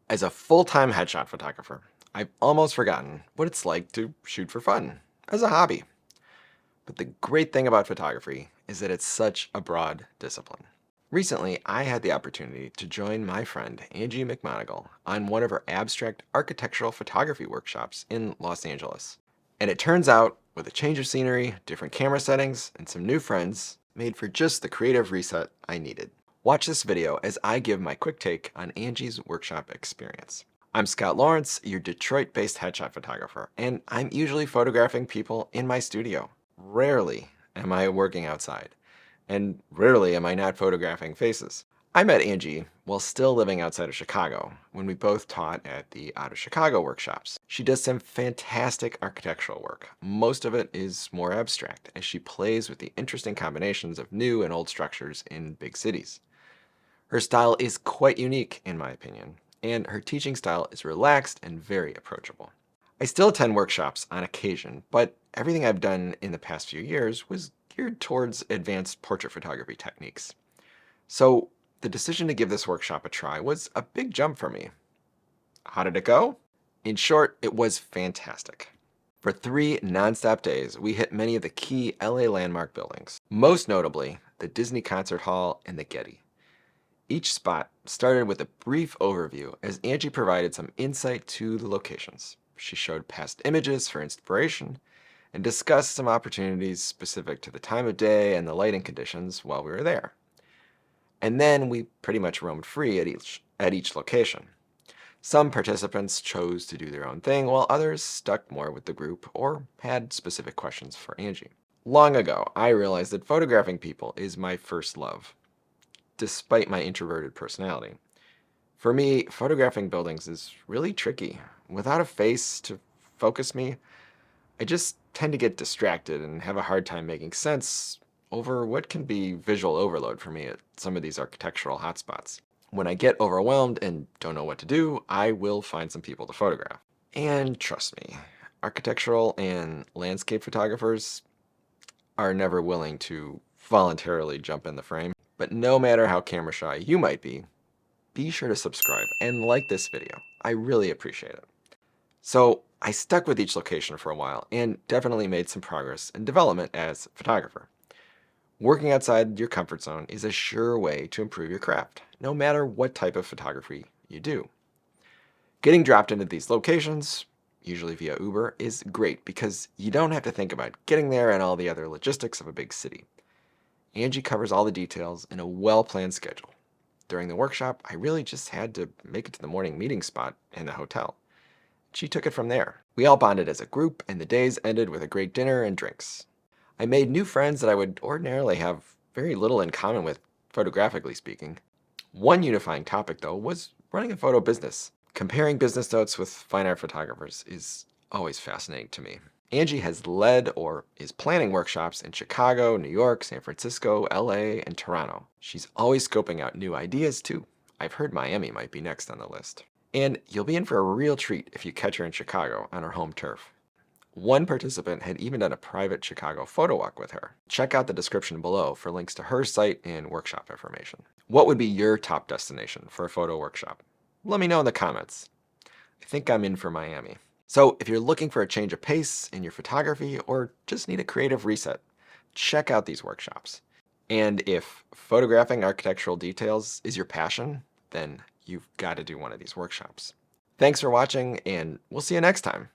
As a full-time headshot photographer, I've almost forgotten what it's like to shoot for fun, as a hobby. But the great thing about photography is that it's such a broad discipline. Recently, I had the opportunity to join my friend Angie McMonigal on one of her abstract architectural photography workshops in Los Angeles. And it turns out, with a change of scenery, different camera settings, and some new friends, made for just the creative reset I needed. Watch this video as I give my quick take on Angie's workshop experience. I'm Scott Lawrence, your Detroit-based headshot photographer, and I'm usually photographing people in my studio. Rarely am I working outside, and rarely am I not photographing faces. I met Angie while still living outside of Chicago when we both taught at the Out of Chicago workshops. She does some fantastic architectural work. Most of it is more abstract as she plays with the interesting combinations of new and old structures in big cities. Her style is quite unique, in my opinion, and her teaching style is relaxed and very approachable. I still attend workshops on occasion, but everything I've done in the past few years was geared towards advanced portrait photography techniques. So the decision to give this workshop a try was a big jump for me. How did it go? In short, it was fantastic. For 3 non-stop days, we hit many of the key LA landmark buildings, most notably the Disney Concert Hall and the Getty. Each spot started with a brief overview as Angie provided some insight to the locations. She showed past images for inspiration and discussed some opportunities specific to the time of day and the lighting conditions while we were there. And then we pretty much roamed free at each location. Some participants chose to do their own thing, while others stuck more with the group or had specific questions for Angie. Long ago, I realized that photographing people is my first love, despite my introverted personality. For me, photographing buildings is really tricky. Without a face to focus me, I just tend to get distracted and have a hard time making sense over what can be visual overload for me at some of these architectural hotspots. When I get overwhelmed and don't know what to do, I will find some people to photograph. And trust me, architectural and landscape photographers are never willing to voluntarily jump in the frame. But no matter how camera shy you might be sure to subscribe and like this video. I really appreciate it. So I stuck with each location for a while and definitely made some progress in development as a photographer. Working outside your comfort zone is a sure way to improve your craft, no matter what type of photography you do. Getting dropped into these locations, usually via Uber, is great because you don't have to think about getting there and all the other logistics of a big city. Angie covers all the details in a well-planned schedule. During the workshop, I really just had to make it to the morning meeting spot in the hotel. She took it from there. We all bonded as a group, and the days ended with a great dinner and drinks. I made new friends that I would ordinarily have very little in common with, photographically speaking. One unifying topic, though, was running a photo business. Comparing business notes with fine art photographers is always fascinating to me. Angie has led or is planning workshops in Chicago, New York, San Francisco, LA, and Toronto. She's always scoping out new ideas too. I've heard Miami might be next on the list. And you'll be in for a real treat if you catch her in Chicago on her home turf. One participant had even done a private Chicago photo walk with her. Check out the description below for links to her site and workshop information. What would be your top destination for a photo workshop? Let me know in the comments. I think I'm in for Miami. So if you're looking for a change of pace in your photography or just need a creative reset, check out these workshops. And if photographing architectural details is your passion, then you've got to do one of these workshops. Thanks for watching, and we'll see you next time.